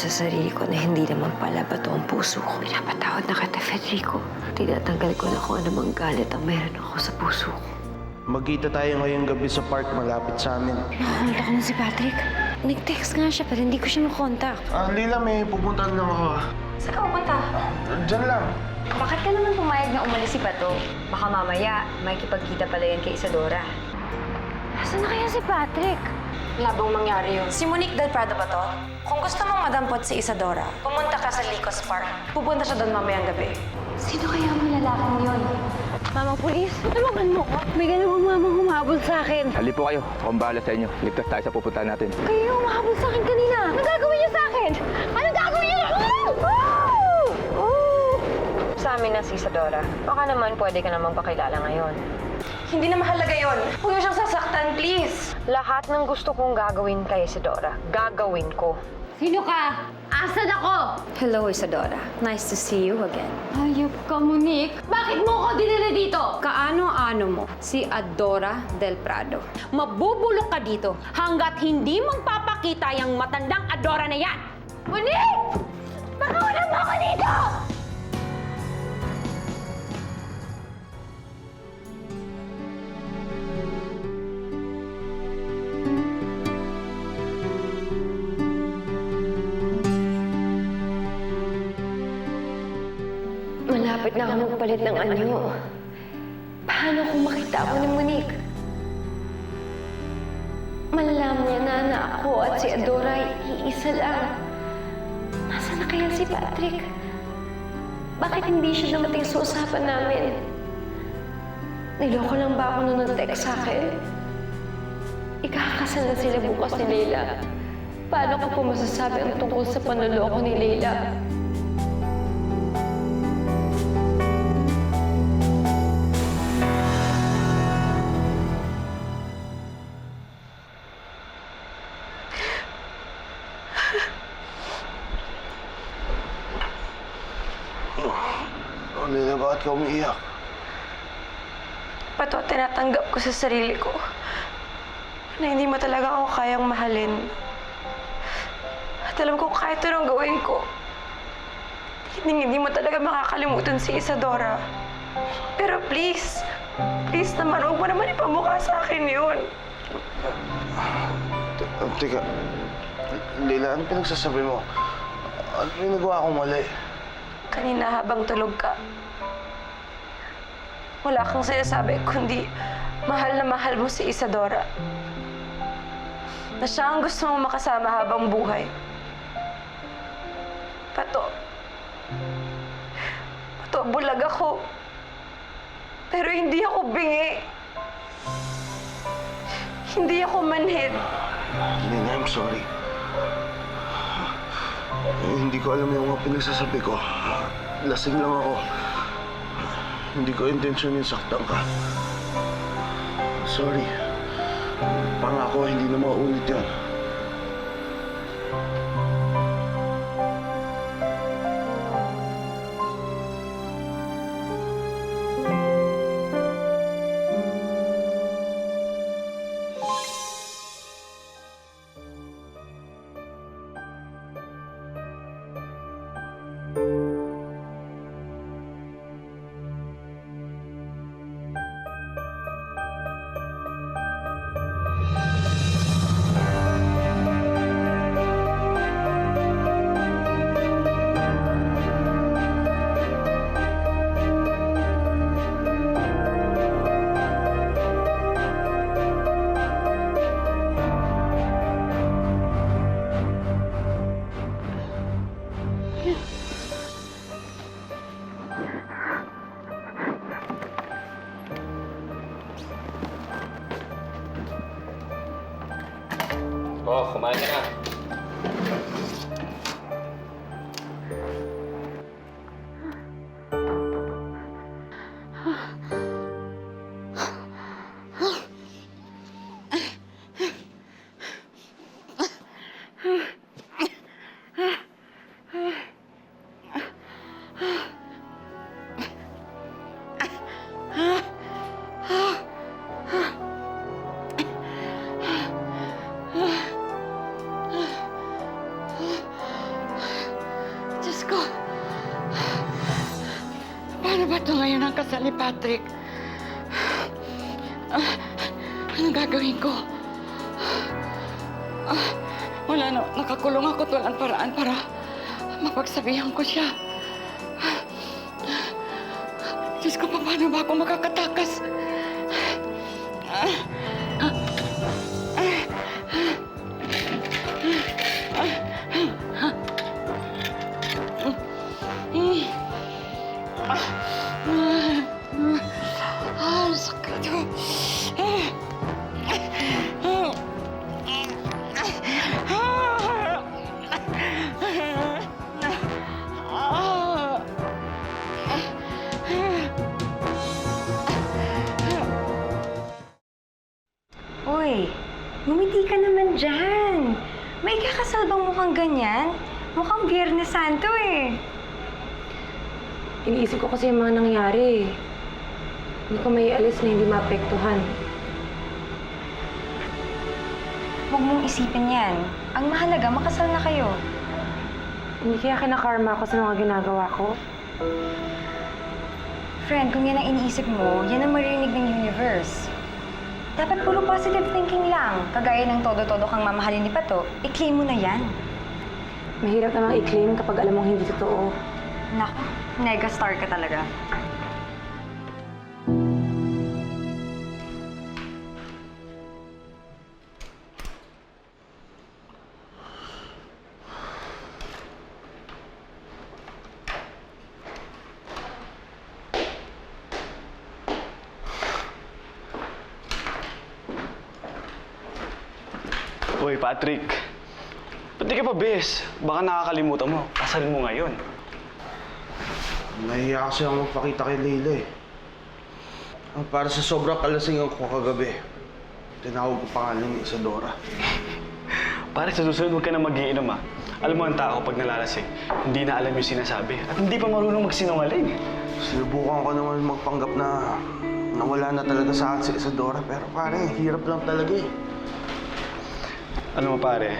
sa sarili ko na hindi naman pala bato ang puso ko. Pinapatawad na kita, Federico. Tinatanggal ko na kung anumang galit ang meron ako sa puso ko. Magkita tayo ngayong gabi sa park malapit sa amin. Nakakonta ko na si Patrick. Nag-text nga siya pero hindi ko siya makontak. Lila, may pupuntahan lang ako. Saan ka pupunta? Diyan lang. Bakit ka naman pumayag na umalis si Pato? Baka mamaya, may kipagkita pala yan kay Isadora. Nasaan na kaya si Patrick? Labang mangyari yun. Si Monique Del Prado ba to? Kung gusto mong madampot si Isadora, pumunta ka sa Licos Park. Pupunta siya doon mamayang gabi. Sino kaya ang lalaking yun? Mama, pulis, tulungan mo ko. May ganun mamang humabol sa akin. Halip po kayo. Akong bahala sa inyo. Ligtas tayo sa pupuntahan natin. Kayo yung humahabol sa akin kanina. Anong gagawin niyo sa akin? Anong gagawin niyo? Sa amin na si Isadora. Baka naman pwede ka namang pakilala ngayon. Hindi na mahalaga yon. Huwag niyo siyang sasaktan, please. Lahat ng gusto kong gagawin kay Isadora, gagawin ko. Sino ka? Asan ako? Hello, Isadora. Nice to see you again. Hayop ka, Monique. Bakit mo ko dinala dito? Kaano-ano mo si Adora Del Prado. Mabubulok ka dito hanggat hindi magpapakita yung matandang Adora na yan. Monique! Pakawalan mo ako dito! Malapit na ako magpalit ng anyo. Paano kung makita ako ni Monique? Malalaman niya na ako at si Adora ay iisa lang. Nasaan na kaya si Patrick? Bakit hindi siya dumating sa usapan namin? Niloko lang ba ako nung nag-text sa akin? Ikakasal na sila bukas ni Leila. Paano ko po masasabi ang tungkol sa panloloko ni Leila? Lila, bakit ka umiiyak? Pato, tinatanggap ko sa sarili ko na hindi mo talaga ako kayang mahalin. At alam ko kahit anong gawin ko, hindi mo talaga makakalimutan si Isadora. Pero please naman, huwag mo naman ipamukha sa akin yun. Teka, Lila, ano pinagsasabi mo? Ano yung nagawa kong mali? Kanina habang tulog ka, wala kang sinasabi kundi mahal na mahal mo si Isadora. Na siya ang gusto mong makasama habang buhay. Pato, bulag ako. Pero hindi ako bingi. Hindi ako manhid. Lila, I'm sorry. Hindi ko alam yung mga pinagsasabi ko. Lasing lang ako. Hindi ko intensyon yung saktan ka. Sorry. Pangako, hindi na maulit yan. Ito ngayon ang kasal ni Patrick. Anong gagawin ko? Wala na, nakakulong ako at walang paraan para mapagsabihan ko siya. Diyos ko, paano ba ako makakatakas? Sakit. Uy, ngumiti ka naman dyan. May kakasal bang mukhang ganyan? Mukhang Biyernes Santo eh. Iniisip ko kasi yung mga nangyari. Hindi ko may alis na hindi maapektuhan. Huwag mong isipin yan. Ang mahalaga, makasal na kayo. Hindi kaya kinakarma ako sa mga ginagawa ko. Friend, kung yan ang iniisip mo, yan ang marinig ng universe. Dapat puro positive thinking lang. Kagaya ng todo-todo kang mamahalin ni Pato, i-claim mo na yan. Mahirap namang i-claim kapag alam mong hindi totoo. Naku, nega-star ka talaga. Hoy, Patrick. Ba't di ka pa bes? Baka nakakalimutan mo. Kasal mo ngayon. Nahiya kasi ako magpakita kay Leila eh. Para sa sobrang kalasingan ko kagabi, tinawag ko pangalan ni Isadora. Pare, sa susunod huwag ka na mag-iinom ah. Alam mo ang tao pag nalalasing, hindi na alam yung sinasabi at hindi pa marunong magsinungaling. Sinubukan ko naman magpanggap na nawala na talaga sa akin si Isadora, pero pare, hirap lang talaga eh. Alam mo pare,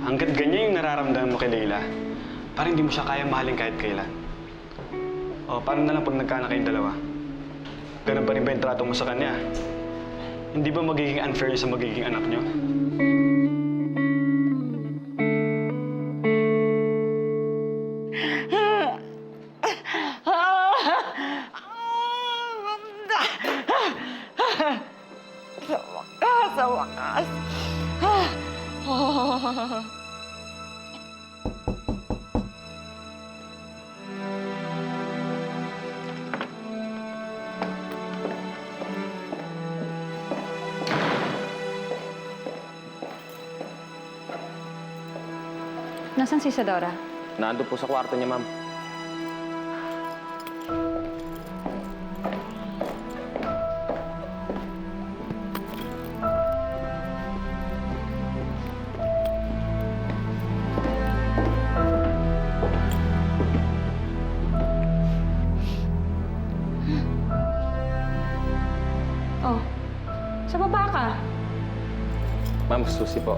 hanggat ganyan yung nararamdaman mo kay Leila, parang hindi mo siya kaya mahalin kahit kailan. O, paano na lang pag nagkaanak kayong dalawa? Ganun pa rin ba yung trato mo sa kanya? Hindi ba magiging unfair sa magiging anak niyo? Sa wakas. Nasaan si Isadora? Nandun po sa kwarto niya, ma'am. Oh, sa baba ka. Ma'am, susi po.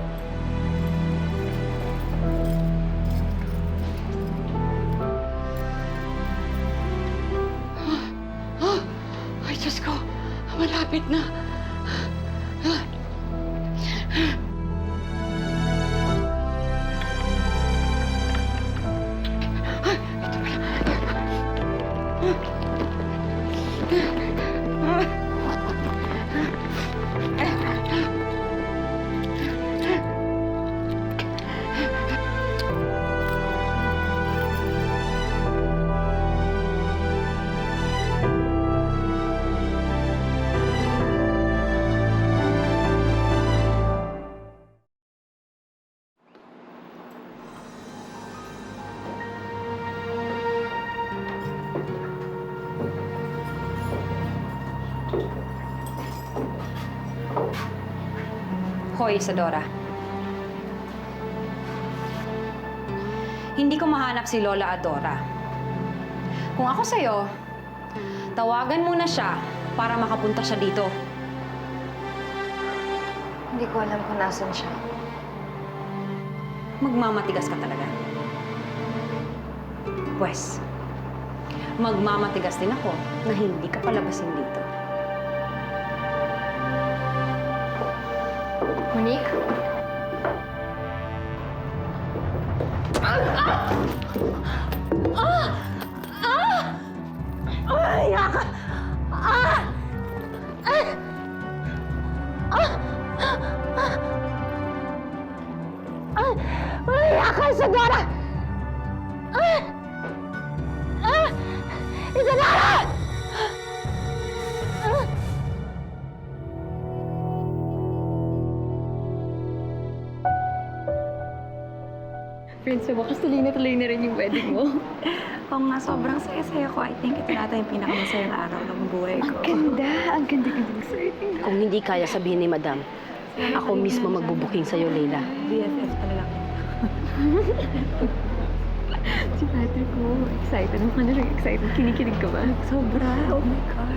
Ay, Diyos ko. Malapit na. Hoy, Isadora. Hindi ko mahanap si Lola Adora. Kung ako sa'yo, tawagan mo na siya para makapunta siya dito. Hindi ko alam kung nasan siya. Magmamatigas ka talaga. Pwes, magmamatigas din ako na hindi ka palabasin dito. Monique? Friends, sa wakas tuloy na rin yung wedding mo. Oo nga, sobrang saya-saya ko. I think ito nata yung pinakamasayang araw ng buhay ko. Ang ganda-ganda ng exciting. Kung hindi kaya sabihin ni Madam, ako mismo magbubuking sa'yo, Leila. BFF pala lang. Si Patrick mo, excited. Ano ka na rin excited? Kinikilig ka ba? Sobra. Oh my God.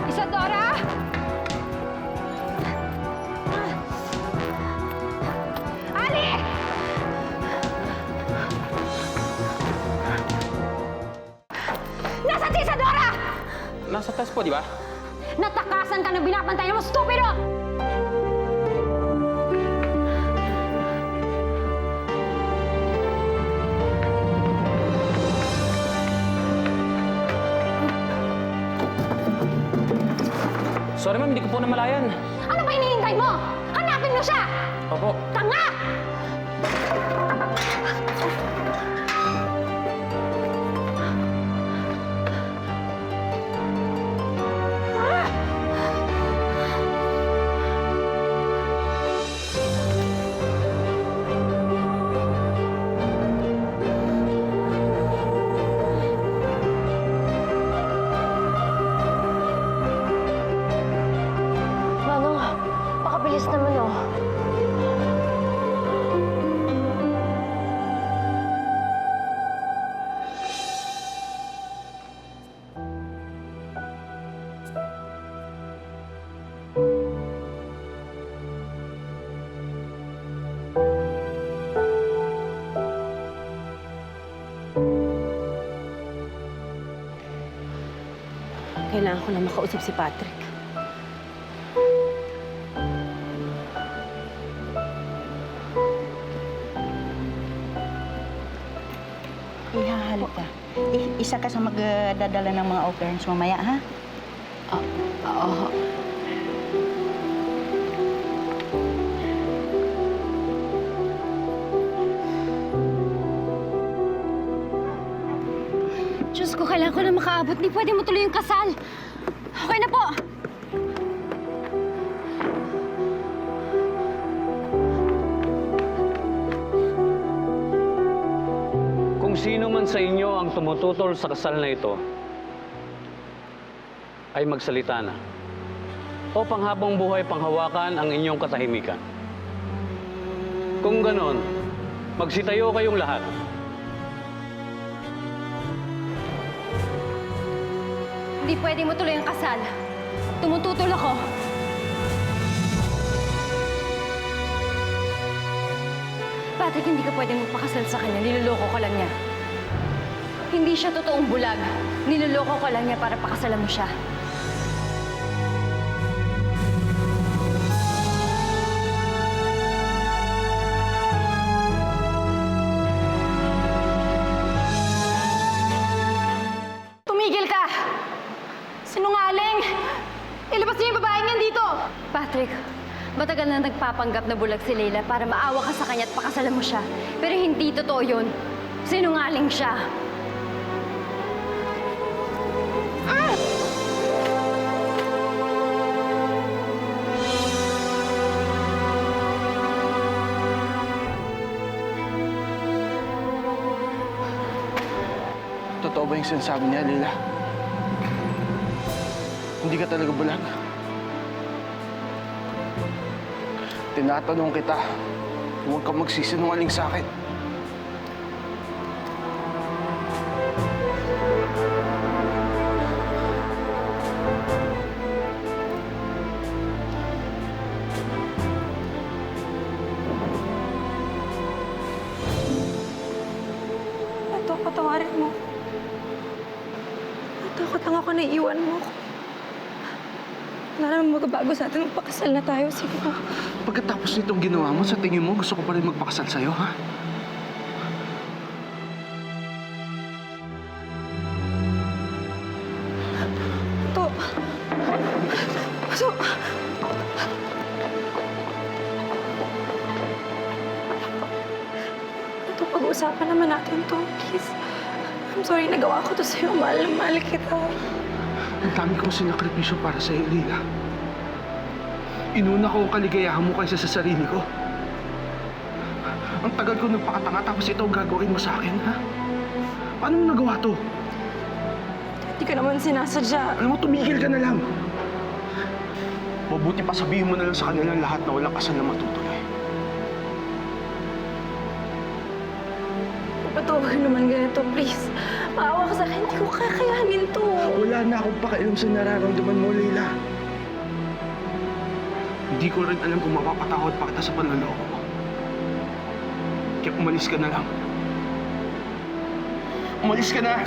Isadora! Ali! Nasaan si Isadora? Nasa test po, di ba? Natakasan ka na binabantayan mo, stupido! Sorry ma'am, hindi ko po namalayan. Ano ba hinihintay mo? Hanapin mo siya! Opo. Tanga! Manong, pakabilis naman oh. Kailangan ko na makausap si Patrick. Ihahalo ka. Isa ka sa magdadala ng mga au pairings mamaya, ha? Oo. Diyos ko, kailangan ko na makaabot. Di pwede mo tuloy yung kasal. Okay na po. Kung sino man sa inyo ang tumututol sa kasal na ito, ay magsalita na. O panghabang buhay panghawakan ang inyong katahimikan. Kung ganon, magsitayo kayong lahat. Hindi pwede mo tuloy yung kasal. Tumututol ako. Patrick, hindi ka pwedeng magpakasal sa kanya. Niloloko ko lang niya. Hindi siya totoong bulag. Niloloko ko lang niya para pakasalan mo siya. Tumigil ka! Sinungaling! Ilabas niyo yung babaeng yan dito! Patrick, matagal na nagpapanggap na bulag si Leila para maawa ka sa kanya at pakasalan mo siya. Pero hindi totoo yun. Sinungaling siya. Totoo ba yung sinasabi niya, Leila? Hindi ka talaga bulag. Tinatanong kita, huwag kang magsisinungaling sa akin. Ito, patawarin mo. Natakot lang ako na iwan mo ako. Wala naman magbabago sa atin. Magpakasal na tayo. Sige na. Pagkatapos nitong ginawa mo, sa tingin mo, gusto ko pa rin magpakasal sa'yo, ha? Ito. So... Ito, pag-uusapan naman natin to. Please. I'm sorry, nagawa ko to sa'yo. Mahal na mahal kita. Ang dami kong sinakripisyo para sa'yo, Leila. Inuna ko ang kaligayahan mo kaysa sa sarili ko. Ang tagal ko nagpakatanga tapos ito ang gagawin mo sa akin, ha? Paano mo nagawa to? Hindi ka naman sinasadya. Alam mo, tumigil ka na lang. Mabuti pa sabihin mo na lang sa kanilang lahat na walang kasal na matutuloy. Ba't huwag naman ganito, please? Maawa ka sa akin. Hindi ko kakayanin to. Wala na akong pakialam sa nararamdaman mo, Leila. Hindi ko rin alam kung mapapatawad pa kita sa panloloko mo. Kaya umalis ka na lang. Umalis ka na!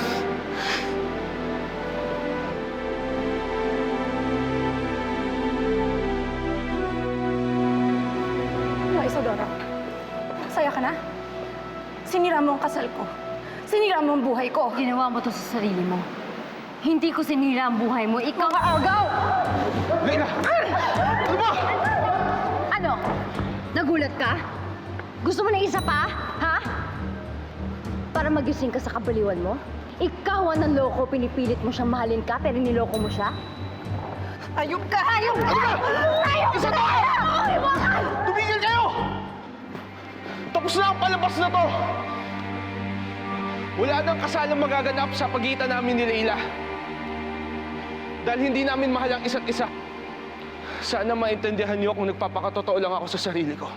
Ano, Isadora? Saya ka na? Sinira mo ang kasal ko. Sinira mo ang buhay ko. Ginawa mo to sa sarili mo. Hindi ko sinira ang buhay mo. Ikaw Agaw! Leila! Ano ba? Ano? Nagulat ka? Gusto mo na isa pa? Ha? Para magising ka sa kabaliwan mo? Ikaw ang nanloko, pinipilit mo siyang mahalin ka, pero niloko mo siya? Ayok ka! Ayok ka! Ayok ka! Tumigil kayo! Tapos na ang palabas na to! Wala nang kasalang magaganap sa pagitan namin ni Leila. Dahil hindi namin mahal ang isa't isa. Sana maintindihan niyo kung nagpapakatotoo lang ako sa sarili ko.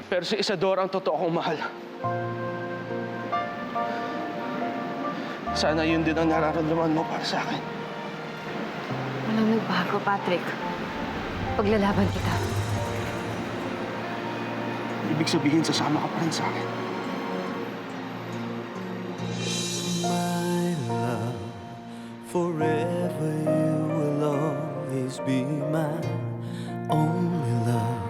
Pero si Isadora ang totoo kong mahal. Sana yun din ang nararamdaman mo para sa akin. Walang nagbago, Patrick. Paglalaban kita. Ibig sabihin, sasama ka pa rin sa akin. My love, forever you will always be my only love.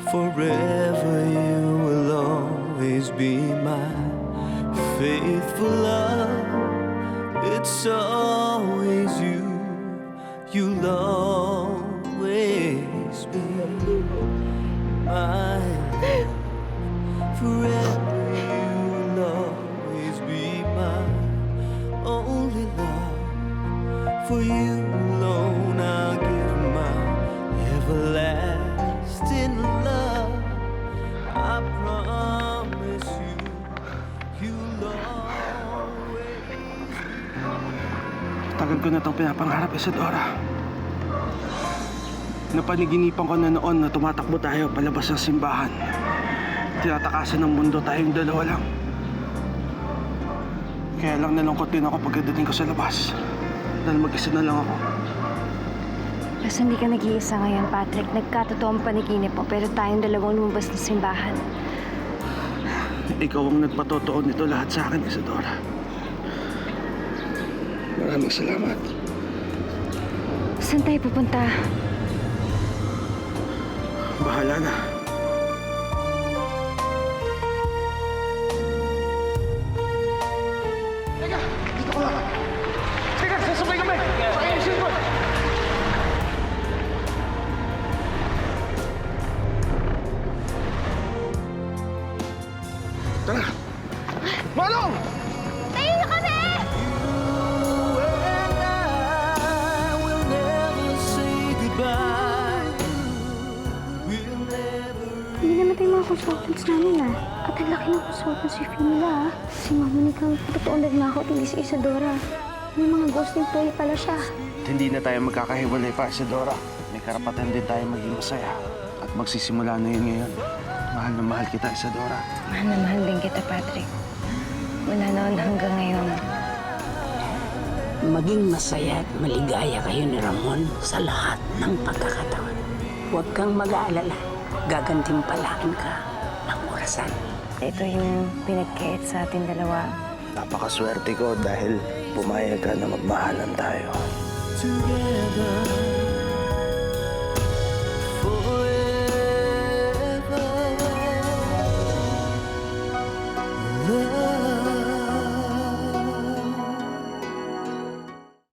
Forever you will always be my faithful love. It's always you, you'll always be my love. Forever you will always be my only love. For you alone I'll give my everlasting love. I promise you, you'll always. Tagal ko na itong pinapangarap, Isadora. Napaniginipan ko na noon na tumatakbo tayo palabas ng simbahan. Tinatakasan ng mundo tayong dalawa lang. Kaya lang nalungkot din ako pagkadating ko sa labas. Dahil mag-isa na lang ako. Basta hindi ka nag-iisa ngayon, Patrick. Nagkatotoong paniginip mo, pero tayong dalawang lumabas ng simbahan. Ikaw ang nagpatotoo nito lahat sa akin, Isadora. Maraming salamat. Saan tayo pupunta? Bahala na. Teka! Dito ko lang. Teka! Sasabay kami! Sa ayusin ko! Tara! Manong! Tayo na kami! We'll never say goodbye. We'll never. Hindi naman tayo mga consultants namin At ang laki ng consultancy fee nila Si Monica, totoo na rin ako, hindi si Isadora. May mga ghost employee pala siya. At hindi na tayo magkakahiwalay pa, Isadora. May karapatan din tayo maging masaya. At magsisimula na yun ngayon. Mahal na mahal kita, Isadora. Mahal na mahal din kita, Patrick. Mula noon hanggang ngayon. Maging masaya at maligaya kayo ni Ramon sa lahat ng pagkakataon. Huwag kang mag-aalala. Gagantimpalain ka ng orasan. Ito yung pinagkait sa ating dalawa. Napakaswerte ko dahil pumayag ka na magmahalan tayo. Together.